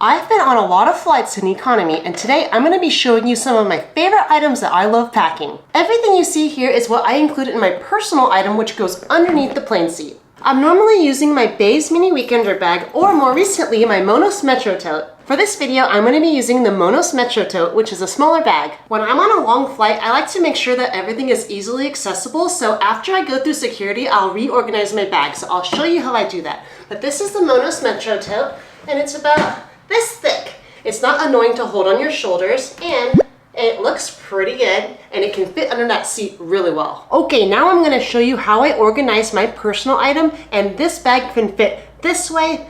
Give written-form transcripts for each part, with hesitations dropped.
I've been on a lot of flights in economy, and today I'm going to be showing you some of my favorite items that I love packing. Everything you see here is what I included in my personal item, which goes underneath the plane seat. I'm normally using my Beis mini weekender bag, or more recently, my Monos Metro tote. For this video, I'm going to be using the Monos Metro tote, which is a smaller bag. When I'm on a long flight, I like to make sure that everything is easily accessible, so after I go through security, I'll reorganize my bag. So I'll show you how I do that. But this is the Monos Metro tote, and it's about this thick. It's not annoying to hold on your shoulders, and it looks pretty good, and it can fit under that seat really well. Okay, now I'm gonna show you how I organize my personal item, and this bag can fit this way,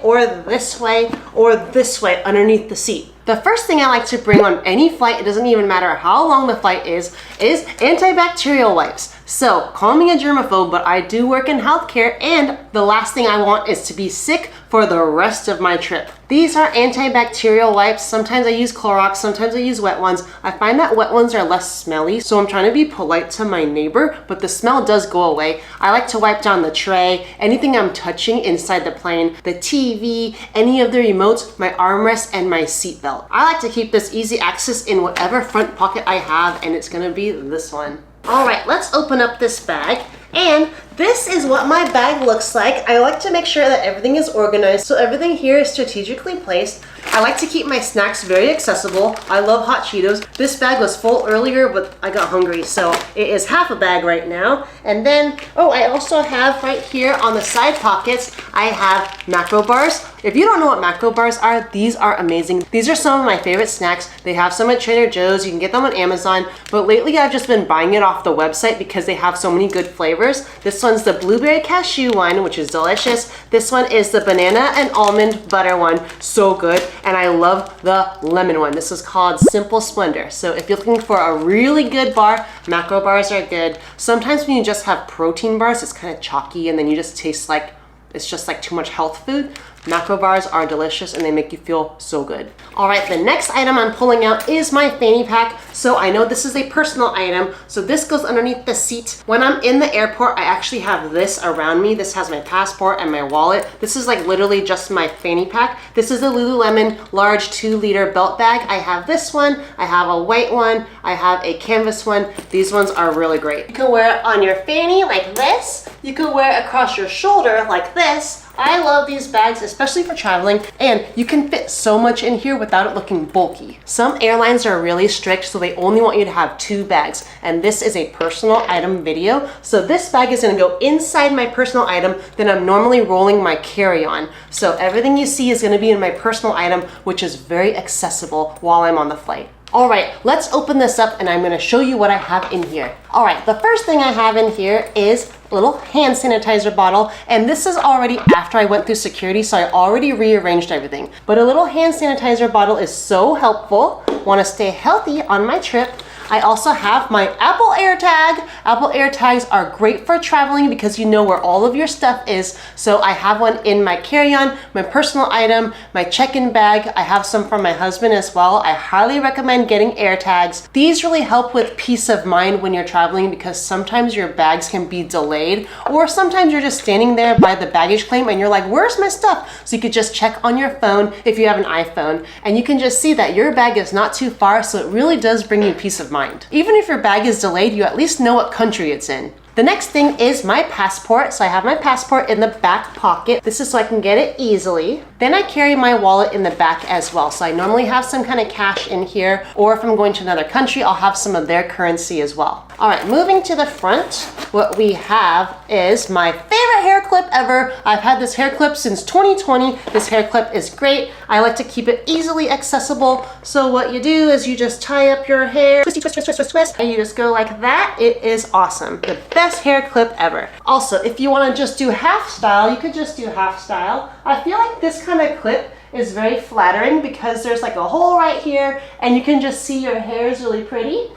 or this way, or this way underneath the seat. The first thing I like to bring on any flight, it doesn't even matter how long the flight is antibacterial wipes. So, call me a germaphobe, but I do work in healthcare, and the last thing I want is to be sick for the rest of my trip. These are antibacterial wipes. Sometimes I use Clorox, sometimes I use wet ones. I find that wet ones are less smelly, so I'm trying to be polite to my neighbor, but the smell does go away. I like to wipe down the tray, anything I'm touching inside the plane, the TV, any of the remotes, my armrest, and my seatbelt. I like to keep this easy access in whatever front pocket I have, and it's gonna be this one. All right, let's open up this bag. And this is what my bag looks like. I like to make sure that everything is organized, so everything here is strategically placed. I like to keep my snacks very accessible. I love hot Cheetos. This bag was full earlier, but I got hungry, so it is half a bag right now. And then, I also have right here on the side pockets, I have macro bars. If you don't know what macro bars are, these are amazing. These are some of my favorite snacks. They have some at Trader Joe's. You can get them on Amazon, but lately I've just been buying it off the website because they have so many good flavors. This one's the blueberry cashew one, which is delicious. This one is the banana and almond butter one, so good. And I love the lemon one. This is called Simple Splendor. So if you're looking for a really good bar, macro bars are good. Sometimes when you just have protein bars, it's kind of chalky and then you just taste like it's just like too much health food. Macro bars are delicious and they make you feel so good. All right, the next item I'm pulling out is my fanny pack. So I know this is a personal item, so this goes underneath the seat. When I'm in the airport, I actually have this around me. This has my passport and my wallet. This is like literally just my fanny pack. This is a Lululemon large 2-liter belt bag. I have this one, I have a white one, I have a canvas one. These ones are really great. You can wear it on your fanny like this. You can wear it across your shoulder like this. I love these bags, especially for traveling, and you can fit so much in here without it looking bulky. Some airlines are really strict, so they only want you to have 2 bags, and this is a personal item video. So this bag is gonna go inside my personal item, then I'm normally rolling my carry-on. So everything you see is gonna be in my personal item, which is very accessible while I'm on the flight. All right, let's open this up and I'm gonna show you what I have in here. All right, the first thing I have in here is a little hand sanitizer bottle, and this is already after I went through security, so I already rearranged everything. But a little hand sanitizer bottle is so helpful. Wanna stay healthy on my trip. I also have my Apple AirTag. Apple AirTags are great for traveling because you know where all of your stuff is. So I have one in my carry-on, my personal item, my check-in bag. I have some from my husband as well. I highly recommend getting AirTags. These really help with peace of mind when you're traveling because sometimes your bags can be delayed, or sometimes you're just standing there by the baggage claim and you're like, where's my stuff? So you could just check on your phone if you have an iPhone, and you can just see that your bag is not too far, so it really does bring you peace of mind. Even if your bag is delayed, you at least know what country it's in. The next thing is my passport. So I have my passport in the back pocket. This is so I can get it easily. Then I carry my wallet in the back as well. So I normally have some kind of cash in here, or if I'm going to another country, I'll have some of their currency as well. All right, moving to the front, what we have is my favorite hair clip ever. I've had this hair clip since 2020. This hair clip is great. I like to keep it easily accessible. So what you do is you just tie up your hair, twisty, twist, twist, twist, twist, twist, and you just go like that. It is awesome. The best hair clip ever. Also, if you want to just do half style, you could just do half style. I feel like this kind of clip is very flattering because there's like a hole right here and you can just see your hair is really pretty.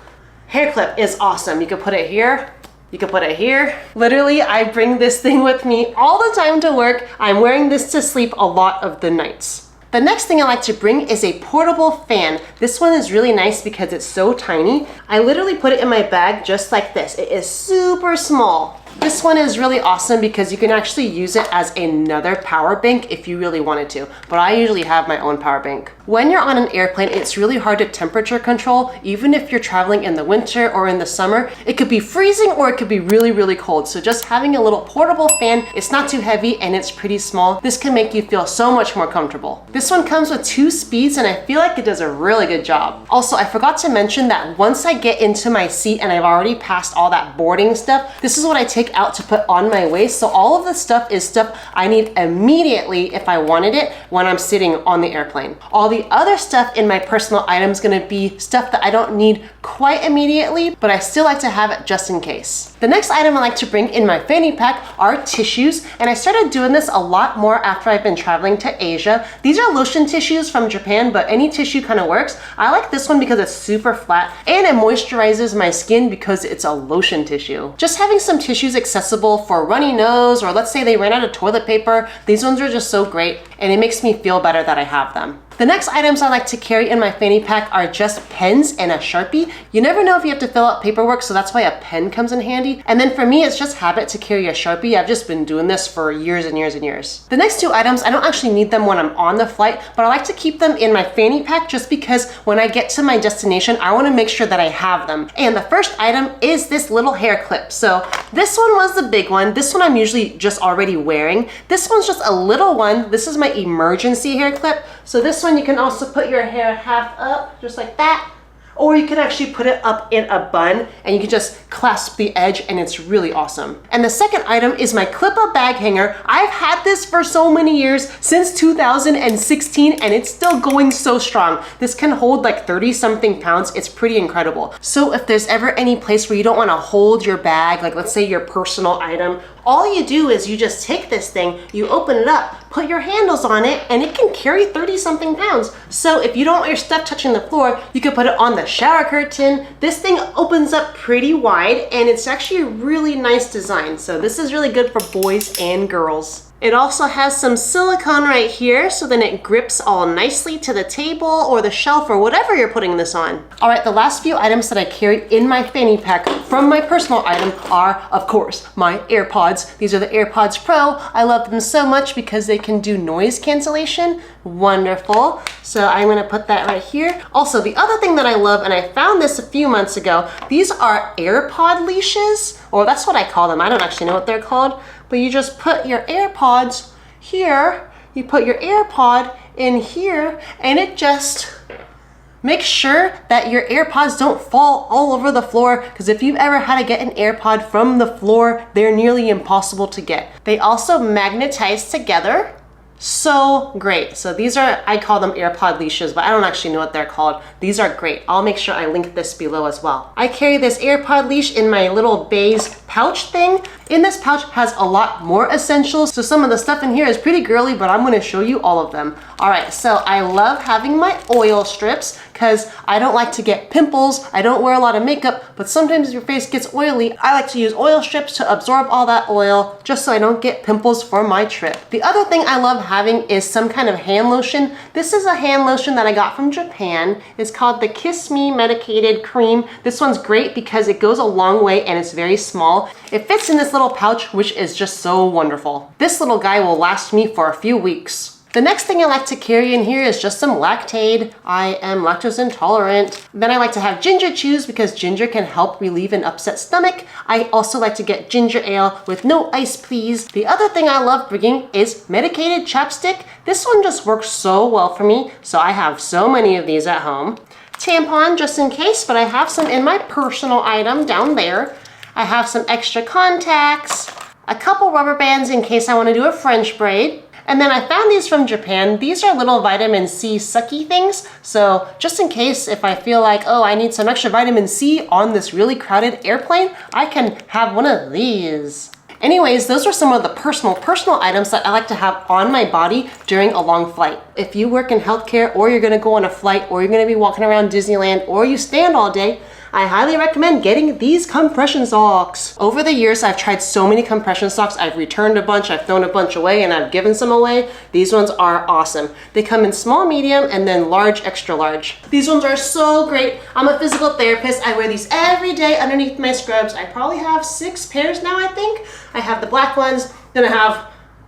Hair clip is awesome. You can put it here. You can put it here. Literally, I bring this thing with me all the time to work. I'm wearing this to sleep a lot of the nights. The next thing I like to bring is a portable fan. This one is really nice because it's so tiny. I literally put it in my bag just like this. It is super small. This one is really awesome because you can actually use it as another power bank if you really wanted to, but I usually have my own power bank. When you're on an airplane, it's really hard to temperature control. Even if you're traveling in the winter or in the summer, it could be freezing or it could be really, really cold. So just having a little portable fan, it's not too heavy and it's pretty small. This can make you feel so much more comfortable. This one comes with 2 speeds and I feel like it does a really good job. Also, I forgot to mention that once I get into my seat and I've already passed all that boarding stuff, this is what I take out to put on my waist. So all of this stuff is stuff I need immediately if I wanted it when I'm sitting on the airplane. All the other stuff in my personal item is gonna be stuff that I don't need quite immediately, but I still like to have it just in case. The next item I like to bring in my fanny pack are tissues, and I started doing this a lot more after I've been traveling to Asia. These are lotion tissues from Japan, but any tissue kind of works. I like this one because it's super flat and it moisturizes my skin because it's a lotion tissue. Just having some tissues accessible for runny nose, or let's say they ran out of toilet paper, these ones are just so great and it makes me feel better that I have them. The next items I like to carry in my fanny pack are just pens and a Sharpie. You never know if you have to fill out paperwork, so that's why a pen comes in handy. And then for me, it's just habit to carry a Sharpie. I've just been doing this for years and years and years. The next 2 items, I don't actually need them when I'm on the flight, but I like to keep them in my fanny pack just because when I get to my destination, I want to make sure that I have them. And the first item is this little hair clip. So this one was the big one. This one I'm usually just already wearing. This one's just a little one. This is my emergency hair clip. So this one you can also put your hair half up, just like that. Or you can actually put it up in a bun and you can just clasp the edge and it's really awesome. And the second item is my clip-up bag hanger. I've had this for so many years, since 2016, and it's still going so strong. This can hold like 30 something pounds. It's pretty incredible. So if there's ever any place where you don't want to hold your bag, like let's say your personal item, all you do is you just take this thing, you open it up, put your handles on it, and it can carry 30 something pounds. So if you don't want your stuff touching the floor, you can put it on the shower curtain. This thing opens up pretty wide and it's actually a really nice design. So this is really good for boys and girls. It also has some silicone right here, so then it grips all nicely to the table or the shelf or whatever you're putting this on. All right, the last few items that I carry in my fanny pack from my personal item are, of course, my AirPods. These are the AirPods Pro. I love them so much because they can do noise cancellation. Wonderful. So I'm gonna put that right here. Also, the other thing that I love, and I found this a few months ago, these are AirPod leashes, or that's what I call them. I don't actually know what they're called, but you just put your AirPods here, you put your AirPod in here, and it just makes sure that your AirPods don't fall all over the floor, because if you've ever had to get an AirPod from the floor, they're nearly impossible to get. They also magnetize together. So great. So these are, I call them AirPod leashes, but I don't actually know what they're called. These are great. I'll make sure I link this below as well. I carry this AirPod leash in my little Beis pouch thing. In this pouch has a lot more essentials. So some of the stuff in here is pretty girly, but I'm gonna show you all of them. All right, so I love having my oil strips because I don't like to get pimples. I don't wear a lot of makeup, but sometimes your face gets oily. I like to use oil strips to absorb all that oil just so I don't get pimples for my trip. The other thing I love having is some kind of hand lotion. This is a hand lotion that I got from Japan. It's called the Kiss Me Medicated Cream. This one's great because it goes a long way and it's very small. It fits in this little pouch, which is just so wonderful. This little guy will last me for a few weeks. The next thing I like to carry in here is just some Lactaid. I am lactose intolerant. Then I like to have ginger chews because ginger can help relieve an upset stomach. I also like to get ginger ale with no ice, please. The other thing I love bringing is medicated chapstick. This one just works so well for me, so I have so many of these at home. Tampon just in case, but I have some in my personal item down there. I have some extra contacts, a couple rubber bands in case I want to do a French braid. And then I found these from Japan. These are little vitamin C sucky things. So just in case if I feel like, oh, I need some extra vitamin C on this really crowded airplane, I can have one of these. Anyways, those are some of the personal items that I like to have on my body during a long flight. If you work in healthcare or you're gonna go on a flight or you're gonna be walking around Disneyland or you stand all day, I highly recommend getting these compression socks. Over the years, I've tried so many compression socks. I've returned a bunch, I've thrown a bunch away, and I've given some away. These ones are awesome. They come in small, medium, and then large, extra large. These ones are so great. I'm a physical therapist. I wear these every day underneath my scrubs. I probably have 6 pairs now, I think. I have the black ones, then I have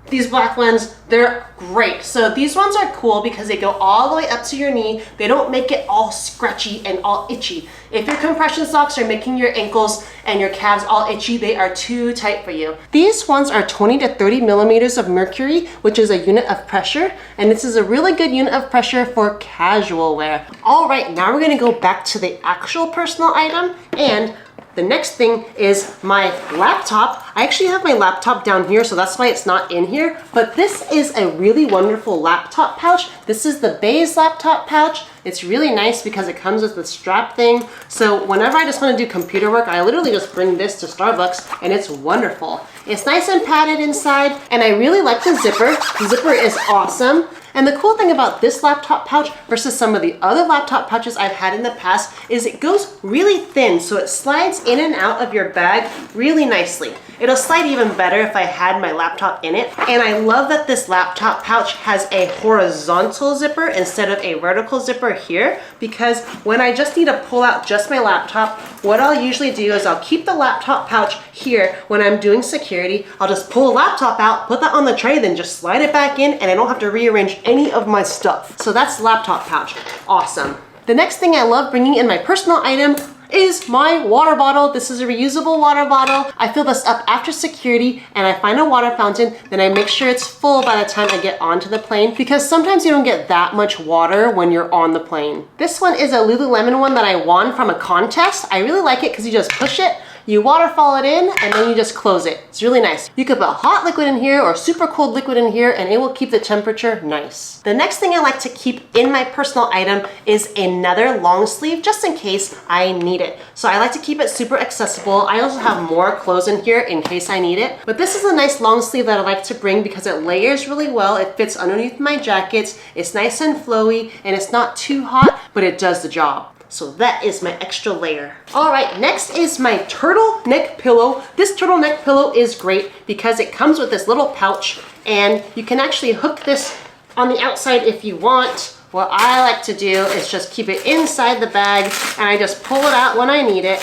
these black ones. They're great. So these ones are cool because they go all the way up to your knee. They don't make it all scratchy and all itchy. If your compression socks are making your ankles and your calves all itchy, they are too tight for you. These ones are 20 to 30 millimeters of mercury, which is a unit of pressure. And this is a really good unit of pressure for casual wear. All right, now we're gonna go back to the actual personal item, and the next thing is my laptop. I actually have my laptop down here, so that's why it's not in here. But this is a really wonderful laptop pouch. This is the Beis laptop pouch. It's really nice because it comes with the strap thing. So whenever I just want to do computer work, I literally just bring this to Starbucks, and it's wonderful. It's nice and padded inside, and I really like the zipper. The zipper is awesome. And the cool thing about this laptop pouch versus some of the other laptop pouches I've had in the past is it goes really thin, so it slides in and out of your bag really nicely. It'll slide even better if I had my laptop in it. And I love that this laptop pouch has a horizontal zipper instead of a vertical zipper here, because when I just need to pull out just my laptop, what I'll usually do is I'll keep the laptop pouch here when I'm doing security. I'll just pull the laptop out, put that on the tray, then just slide it back in, and I don't have to rearrange any of my stuff. So that's laptop pouch. Awesome. The next thing I love bringing in my personal item is my water bottle. This is a reusable water bottle. I fill this up after security and I find a water fountain, then I make sure it's full by the time I get onto the plane, because sometimes you don't get that much water when you're on the plane. This one is a Lululemon one that I won from a contest. I really like it because you just push it, you waterfall it in, and then you just close it. It's really nice. You could put hot liquid in here or super cold liquid in here, and it will keep the temperature nice. The next thing I like to keep in my personal item is another long sleeve, just in case I need it. So I like to keep it super accessible. I also have more clothes in here in case I need it. But this is a nice long sleeve that I like to bring because it layers really well. It fits underneath my jackets. It's nice and flowy, and it's not too hot, but it does the job. So that is my extra layer. All right, next is my turtleneck pillow. This turtleneck pillow is great because it comes with this little pouch, and you can actually hook this on the outside if you want. What I like to do is just keep it inside the bag, and I just pull it out when I need it.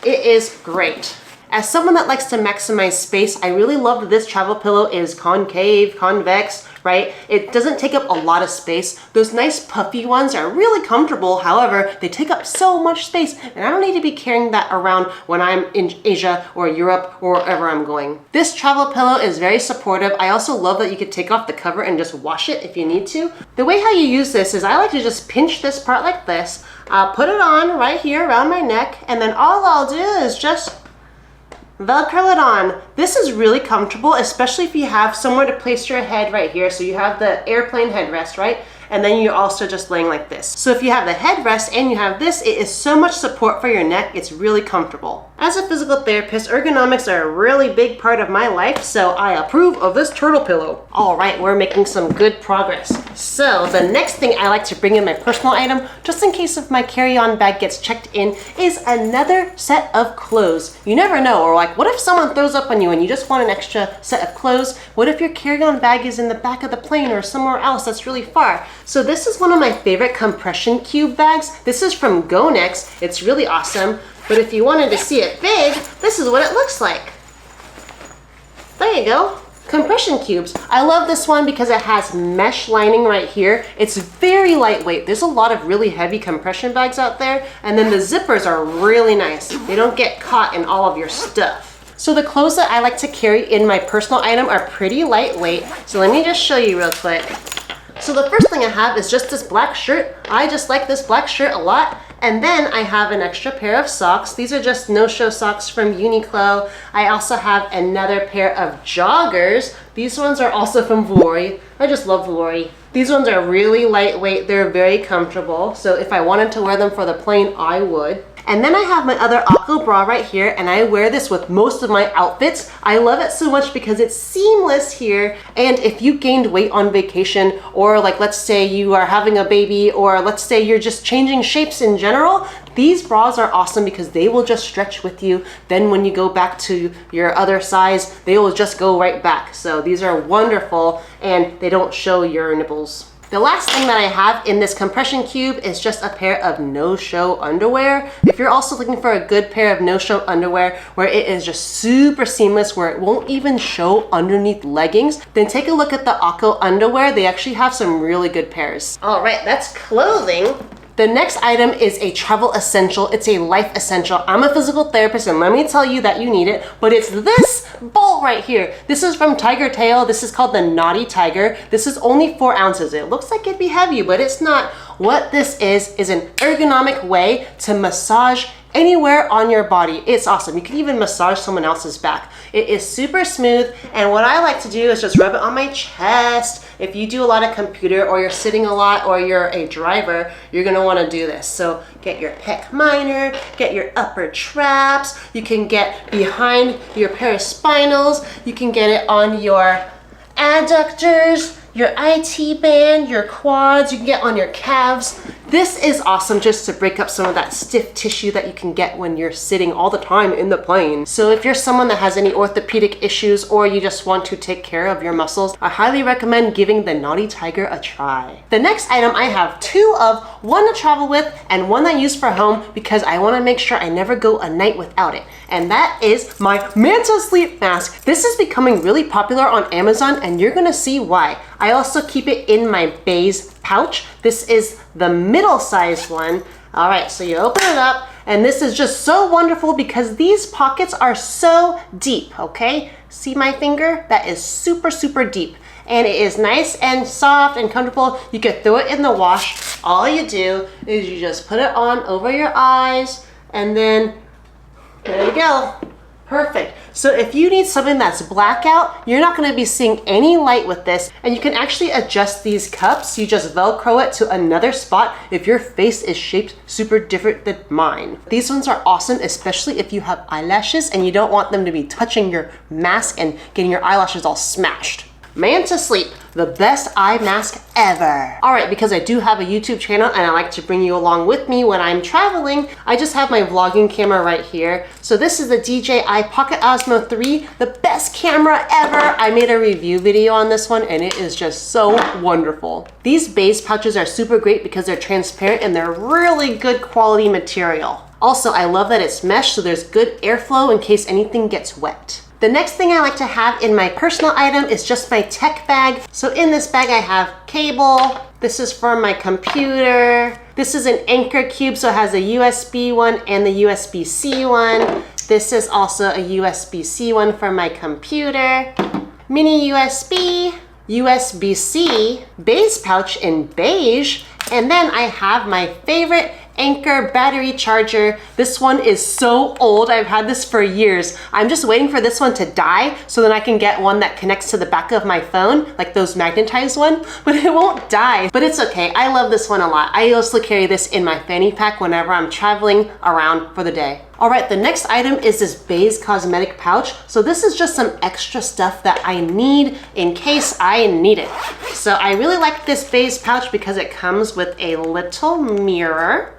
It is great. As someone that likes to maximize space, I really love that this travel pillow is concave, convex, right? It doesn't take up a lot of space. Those nice puffy ones are really comfortable. However, they take up so much space, and I don't need to be carrying that around when I'm in Asia or Europe or wherever I'm going. This travel pillow is very supportive. I also love that you could take off the cover and just wash it if you need to. The way how you use this is I like to just pinch this part like this. I'll put it on right here around my neck, and then all I'll do is just Velcro it on. This is really comfortable, especially if you have somewhere to place your head right here. So you have the airplane headrest, right? And then you're also just laying like this. So if you have the headrest and you have this, it is so much support for your neck. It's really comfortable. As a physical therapist, ergonomics are a really big part of my life, so I approve of this turtle pillow. All right, we're making some good progress. So the next thing I like to bring in my personal item, just in case if my carry-on bag gets checked in, is another set of clothes. You never know, or like, what if someone throws up on you and you just want an extra set of clothes? What if your carry-on bag is in the back of the plane or somewhere else that's really far? So this is one of my favorite compression cube bags. This is from GoNext. It's really awesome. But if you wanted to see it big, this is what it looks like. There you go. Compression cubes. I love this one because it has mesh lining right here. It's very lightweight. There's a lot of really heavy compression bags out there. And then the zippers are really nice. They don't get caught in all of your stuff. So the clothes that I like to carry in my personal item are pretty lightweight. So let me just show you real quick. So the first thing I have is just this black shirt. I just like this black shirt a lot. And then I have an extra pair of socks. These are just no-show socks from Uniqlo. I also have another pair of joggers. These ones are also from Vuori. I just love Vuori. These ones are really lightweight. They're very comfortable. So if I wanted to wear them for the plane, I would. And then I have my other Okko bra right here, and I wear this with most of my outfits. I love it so much because it's seamless here. And if you gained weight on vacation, or like let's say you are having a baby, or let's say you're just changing shapes in general, these bras are awesome because they will just stretch with you. Then when you go back to your other size, they will just go right back. So these are wonderful and they don't show your nipples. The last thing that I have in this compression cube is just a pair of no-show underwear. If you're also looking for a good pair of no-show underwear where it is just super seamless, where it won't even show underneath leggings, then take a look at the Okko underwear. They actually have some really good pairs. All right, that's clothing. The next item is a travel essential. It's a life essential. I'm a physical therapist and let me tell you that you need it, but it's this bowl right here. This is from Tiger Tail. This is called the Naughty Tiger. This is only 4 ounces. It looks like it'd be heavy, but it's not. What this is an ergonomic way to massage anywhere on your body. It's awesome. You can even massage someone else's back. It is super smooth, and what I like to do is just rub it on my chest. If you do a lot of computer, or you're sitting a lot, or you're a driver, you're gonna wanna do this. So get your pec minor, get your upper traps, you can get behind your paraspinals, you can get it on your adductors, your IT band, your quads, you can get on your calves. This is awesome just to break up some of that stiff tissue that you can get when you're sitting all the time in the plane. So if you're someone that has any orthopedic issues, or you just want to take care of your muscles, I highly recommend giving the Naughty Tiger a try. The next item I have 2 of, one to travel with and one I use for home because I want to make sure I never go a night without it. And that is my Manta Sleep Mask. This is becoming really popular on Amazon and you're gonna see why. I also keep it in my Beis pouch. This is the middle-sized one. All right, so you open it up, and this is just so wonderful because these pockets are so deep, okay? See my finger? That is super, super deep. And it is nice and soft and comfortable. You can throw it in the wash. All you do is you just put it on over your eyes, and then there you go. Perfect. So if you need something that's blackout, you're not going to be seeing any light with this, and you can actually adjust these cups. You just Velcro it to another spot if your face is shaped super different than mine. These ones are awesome, especially if you have eyelashes and you don't want them to be touching your mask and getting your eyelashes all smashed. Manta Sleep, the best eye mask ever. All right, because I do have a YouTube channel and I like to bring you along with me when I'm traveling, I just have my vlogging camera right here. So this is the DJI Pocket Osmo 3, the best camera ever. I made a review video on this one and it is just so wonderful. These Beis pouches are super great because they're transparent and they're really good quality material. Also, I love that it's mesh, so there's good airflow in case anything gets wet. The next thing I like to have in my personal item is just my tech bag. So in this bag I have cable. This is for my computer. This is an Anchor cube, so it has a USB one and the USB-C one. This is also a USB-C one for my computer. Mini USB, USB-C, Beis pouch in beige, and then I have my favorite Anchor battery charger. This one is so old. I've had this for years. I'm just waiting for this one to die so then I can get one that connects to the back of my phone, like those magnetized one, but it won't die. But it's okay. I love this one a lot. I also carry this in my fanny pack whenever I'm traveling around for the day. All right, the next item is this Beis Cosmetic pouch. So this is just some extra stuff that I need in case I need it. So I really like this Beis pouch because it comes with a little mirror.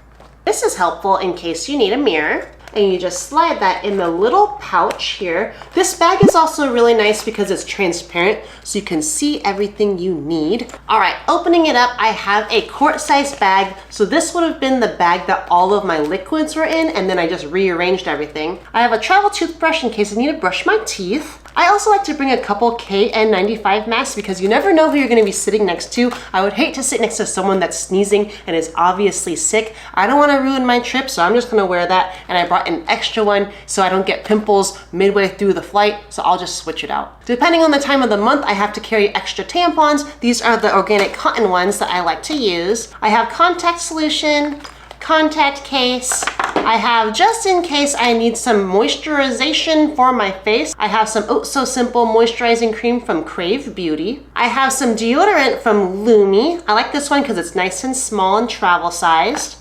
This is helpful in case you need a mirror. And you just slide that in the little pouch here. This bag is also really nice because it's transparent, so you can see everything you need. All right, opening it up, I have a quart-sized bag. So this would have been the bag that all of my liquids were in, and then I just rearranged everything. I have a travel toothbrush in case I need to brush my teeth. I also like to bring a couple KN95 masks because you never know who you're gonna be sitting next to. I would hate to sit next to someone that's sneezing and is obviously sick. I don't wanna ruin my trip, so I'm just gonna wear that. And I brought an extra one so I don't get pimples midway through the flight, so I'll just switch it out. Depending on the time of the month, I have to carry extra tampons. These are the organic cotton ones that I like to use. I have contact solution, contact case. I have, just in case I need some moisturization for my face, I have some Oh So Simple moisturizing cream from Crave Beauty. I have some deodorant from Lumi. I like this one because it's nice and small and travel sized.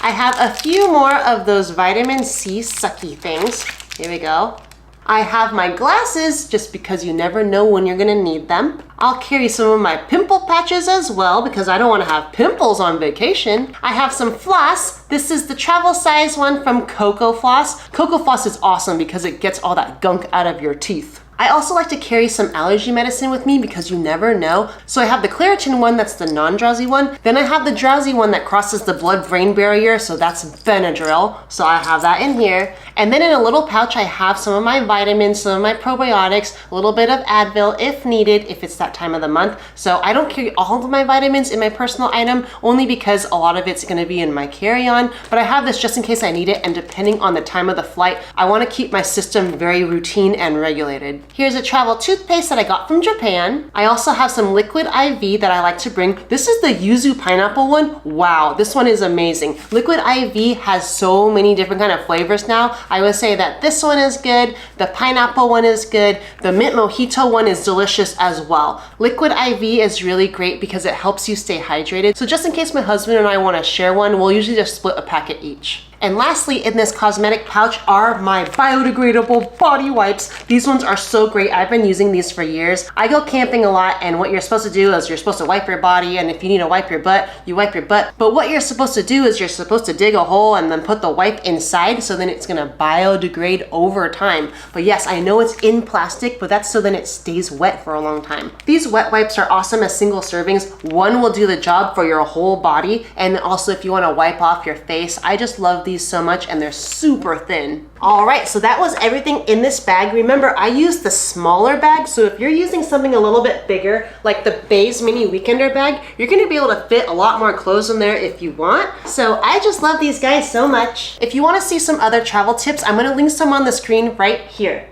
I have a few more of those vitamin C sucky things. Here we go. I have my glasses, just because you never know when you're gonna need them. I'll carry some of my pimple patches as well, because I don't wanna have pimples on vacation. I have some floss. This is the travel size one from Cocoa Floss. Cocoa Floss is awesome because it gets all that gunk out of your teeth. I also like to carry some allergy medicine with me because you never know. So I have the Claritin one, that's the non-drowsy one. Then I have the drowsy one that crosses the blood-brain barrier, so that's Benadryl. So I have that in here. And then in a little pouch, I have some of my vitamins, some of my probiotics, a little bit of Advil if needed, if it's that time of the month. So I don't carry all of my vitamins in my personal item, only because a lot of it's gonna be in my carry-on, but I have this just in case I need it, and depending on the time of the flight, I wanna keep my system very routine and regulated. Here's a travel toothpaste that I got from Japan. I also have some liquid IV that I like to bring. This is the yuzu pineapple one. Wow, this one is amazing. Liquid IV has so many different kind of flavors now. I would say that this one is good, the pineapple one is good, the mint mojito one is delicious as well. Liquid IV is really great because it helps you stay hydrated. So just in case my husband and I want to share one, we'll usually just split a packet each. And lastly, in this cosmetic pouch are my biodegradable body wipes. These ones are so great. I've been using these for years. I go camping a lot, and what you're supposed to do is you're supposed to wipe your body, and if you need to wipe your butt, you wipe your butt. But what you're supposed to do is you're supposed to dig a hole and then put the wipe inside, so then it's gonna biodegrade over time. But yes, I know it's in plastic, but that's so then it stays wet for a long time. These wet wipes are awesome as single servings. One will do the job for your whole body, and also if you wanna wipe off your face. I just love these so much, and they're super thin. All right, so that was everything in this bag. Remember, I used the smaller bag, so if you're using something a little bit bigger, like the Beis mini weekender bag, you're gonna be able to fit a lot more clothes in there if you want. So I just love these guys so much. If you wanna see some other travel tips, I'm gonna link some on the screen right here.